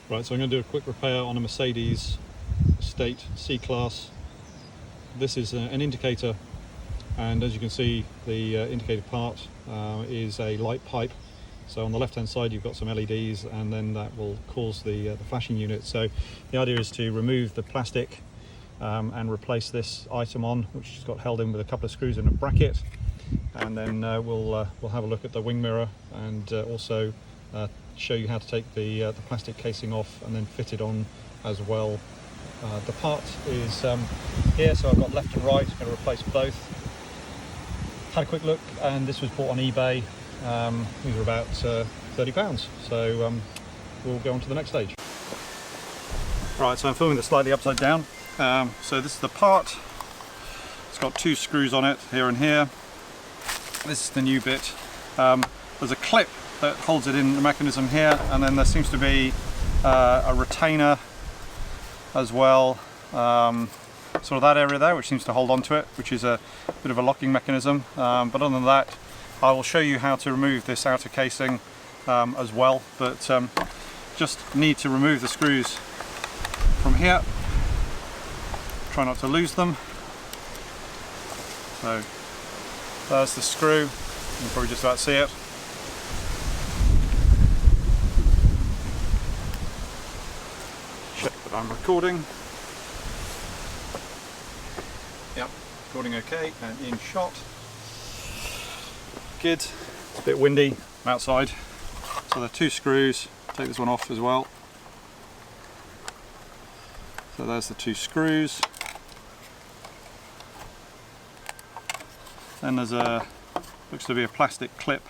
Right, so I'm going to do a quick repair on a Mercedes Estate C-Class. This is an indicator, and as you can see, the indicator part is a light pipe. So on the left hand side you've got some LEDs, and then that will cause the flashing unit. So the idea is to remove the plastic and replace this item on, which has got held in with a couple of screws in a bracket, and then we'll have a look at the wing mirror and also show you how to take the plastic casing off and then fit it on as well. The part is here, so I've got left and right. I'm going to replace both. Had a quick look, and this was bought on eBay. These are about £30, so we'll go on to the next stage. Right, so I'm filming this slightly upside down. So this is the part. It's got two screws on it, here and here. This is the new bit. There's a clip that holds it in the mechanism here, and then there seems to be a retainer as well, sort of that area there, which seems to hold onto it, which is a bit of a locking mechanism. But other than that, I will show you how to remove this outer casing as well, but just need to remove the screws from here. Try not to lose them. So there's the screw, you can probably just about see it. Check that I'm recording. Yep, recording okay and in shot. Good. It's a bit windy. I'm outside. So there are two screws. Take this one off as well. So there's the two screws. Then there's looks to be a plastic clip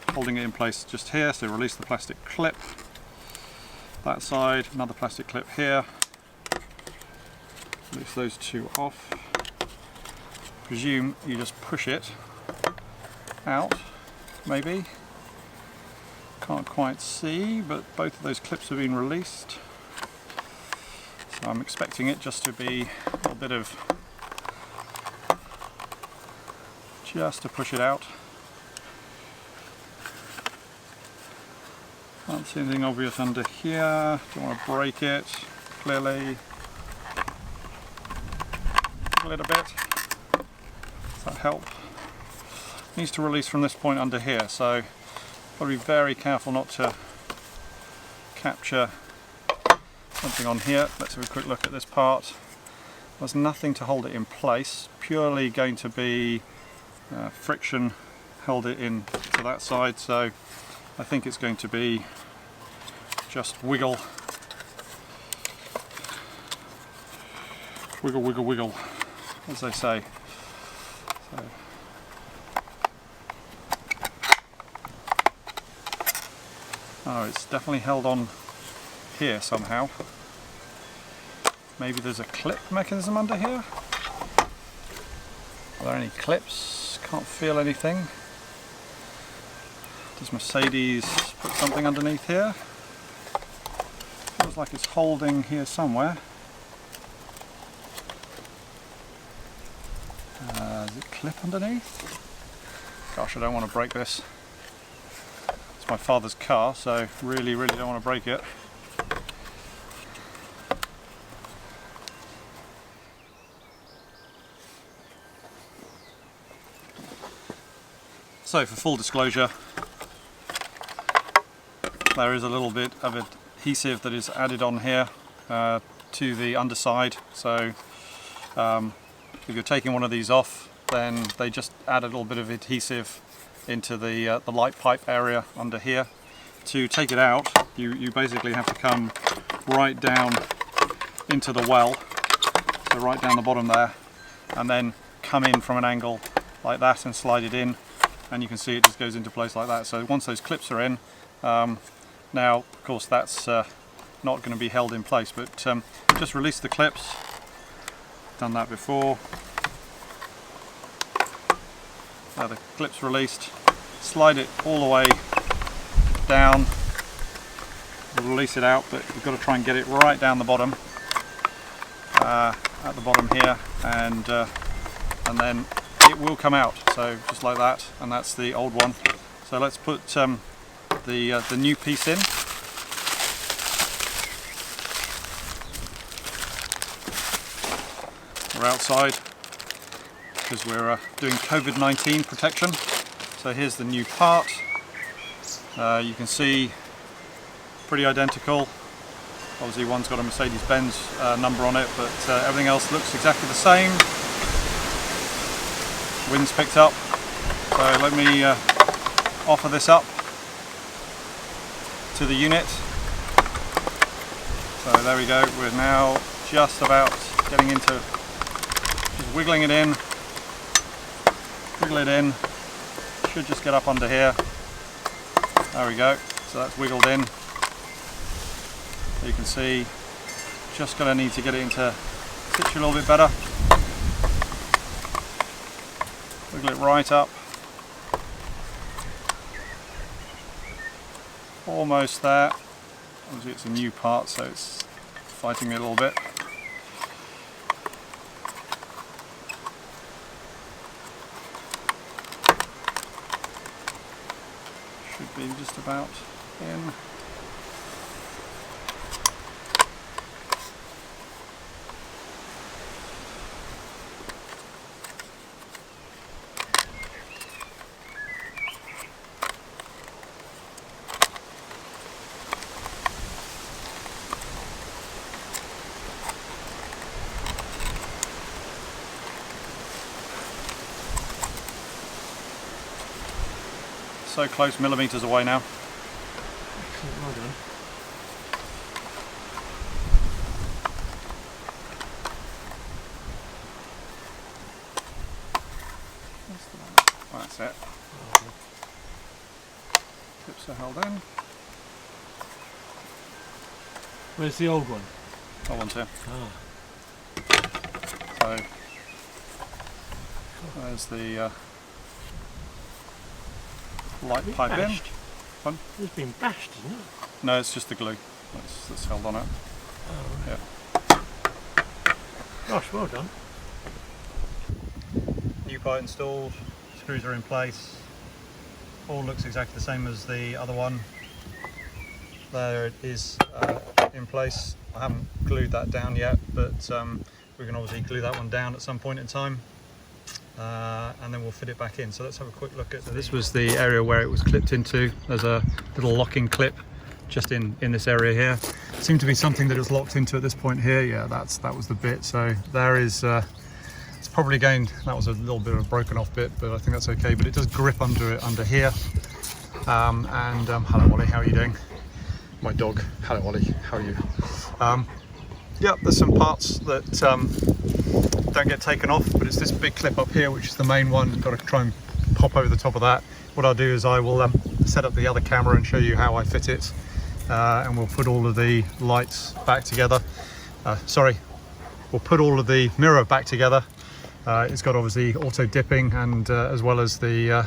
holding it in place just here. So release the plastic clip. That side, another plastic clip here. Release those two off. Presume you just push it out, maybe. Can't quite see, but both of those clips have been released. So I'm expecting it just to be a little bit of, just to push it out. Can't see anything obvious under here. Don't want to break it, clearly. A little bit. Does that help? Needs to release from this point under here, so got to be very careful not to capture something on here. Let's have a quick look at this part. There's nothing to hold it in place, purely going to be friction held it in to that side, so I think it's going to be just wiggle, wiggle, wiggle, wiggle, as they say. So, oh, it's definitely held on here somehow. Maybe there's a clip mechanism under here. Are there any clips? Can't feel anything. Does Mercedes put something underneath here? Feels like it's holding here somewhere. Does it clip underneath? Gosh, I don't want to break this. It's my father's car, so really don't want to break it. So for full disclosure, there is a little bit of adhesive that is added on here to the underside. So if you're taking one of these off, then they just add a little bit of adhesive into the light pipe area under here. To take it out, you basically have to come right down into the well, so right down the bottom there, and then come in from an angle like that and slide it in, and you can see it just goes into place like that. So once those clips are in, now of course that's not going to be held in place, but just release the clips. Done that before. Now the clip's released, slide it all the way down, release it out, but you've got to try and get it right down the bottom, at the bottom here, and then it will come out, so just like that, and that's the old one. So let's put the new piece in. We're outside because we're doing COVID-19 protection. So here's the new part. You can see pretty identical. Obviously one's got a Mercedes-Benz number on it, but everything else looks exactly the same. Wind's picked up, so let me offer this up to the unit. So there we go, we're now just about getting into, just wiggling it in, wiggle it in, should just get up under here. There we go, so that's wiggled in. You can see, just going to need to get it into situ a little bit better. Wiggle it right up. Almost there. Obviously it's a new part, so it's fighting me a little bit. Should be just about in. So close, millimetres away now. Excellent, well done. That's it. Clips are held in. Where's the old one? That one's here. Ah. So there's the light pipe Bashed. in. Fun? It's been bashed, isn't it? No, it's just the glue that's held on it. Oh, right. Yeah. Gosh, well done. New part installed, screws are in place. All looks exactly the same as the other one. There it is in place. I haven't glued that down yet, but we can obviously glue that one down at some point in time. And then we'll fit it back in. So let's have a quick look at. So this was the area where it was clipped into. There's a little locking clip just in this area here. It seemed to be something that it was locked into at this point here. Yeah, that was the bit. So there is. It's probably going. That was a little bit of a broken off bit, but I think that's okay. But it does grip under here. Hello Ollie, how are you doing? My dog. Hello Ollie, how are you? Yeah, there's some parts that don't get taken off, but it's this big clip up here, which is the main one. Got to try and pop over the top of that. What I'll do is I will set up the other camera and show you how I fit it, and we'll put all of the lights back together. We'll put all of the mirror back together. It's got obviously auto dipping and as well as the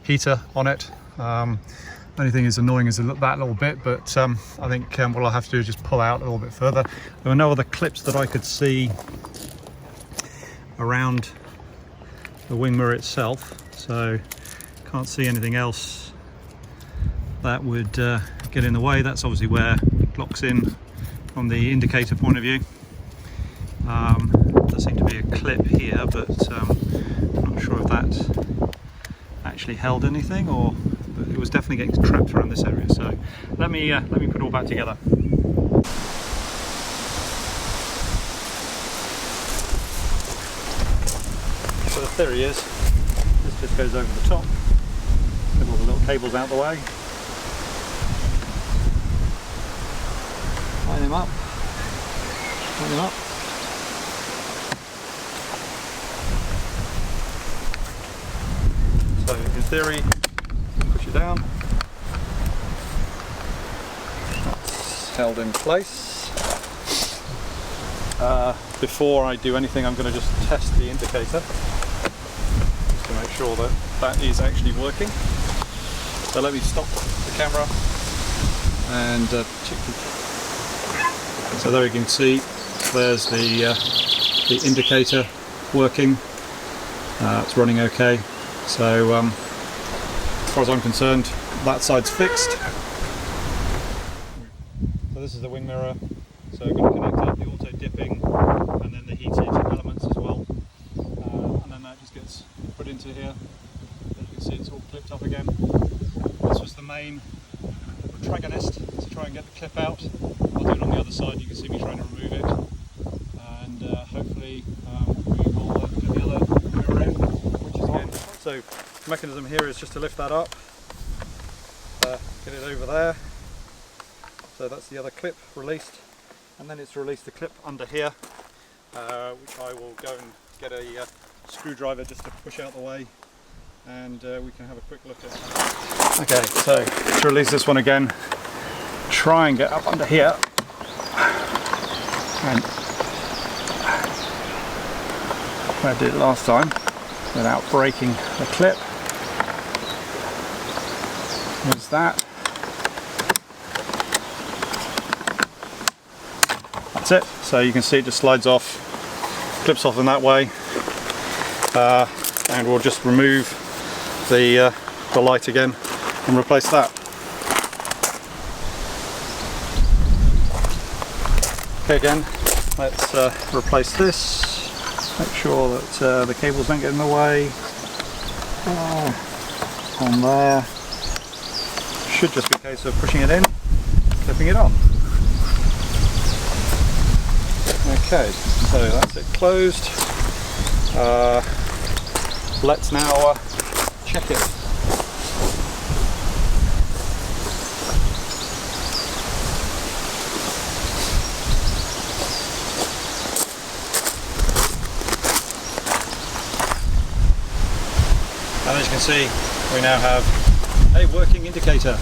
heater on it. Only thing is annoying is that little bit, but I think what I'll have to do is just pull out a little bit further. There were no other clips that I could see around the wing mirror itself, so can't see anything else that would get in the way. That's obviously where it locks in from the indicator point of view. There seemed to be a clip here, but I'm not sure if that actually held anything, or it was definitely getting trapped around this area. So let me put it all back together. So the theory is this just goes over the top, get all the little cables out the way, line them up, line them up. So in theory, push it down, that's held in place. Before I do anything, I'm going to just test the indicator just to make sure that that is actually working. So let me stop the camera and check the... So there you can see there's the indicator working. It's running okay. So as far as I'm concerned, that side's fixed. So this is the wing mirror. So I'm going to connect up the auto dipping and then the heated elements as well. indicator here. As you can see, it's all clipped up again. This was the main protagonist to try and get the clip out. I'll do it on the other side. You can see me trying to remove it, and hopefully we will get the other mirror in, which is on. So the mechanism here is just to lift that up, get it over there. So that's the other clip released, and then it's to release the clip under here, which I will go and get a screwdriver just to push out the way, and we can have a quick look at it. Okay, so to release this one again, try and get up under here, and I did it last time without breaking the clip. There's that. That's it. So you can see it just slides off, clips off in that way, and we'll just remove the light again and replace that. Okay, again, let's replace this. Make sure that the cables don't get in the way. On there. Should just be a case of pushing it in, clipping it on. Okay, so that's it closed. Let's now check it. And as you can see, we now have a working indicator.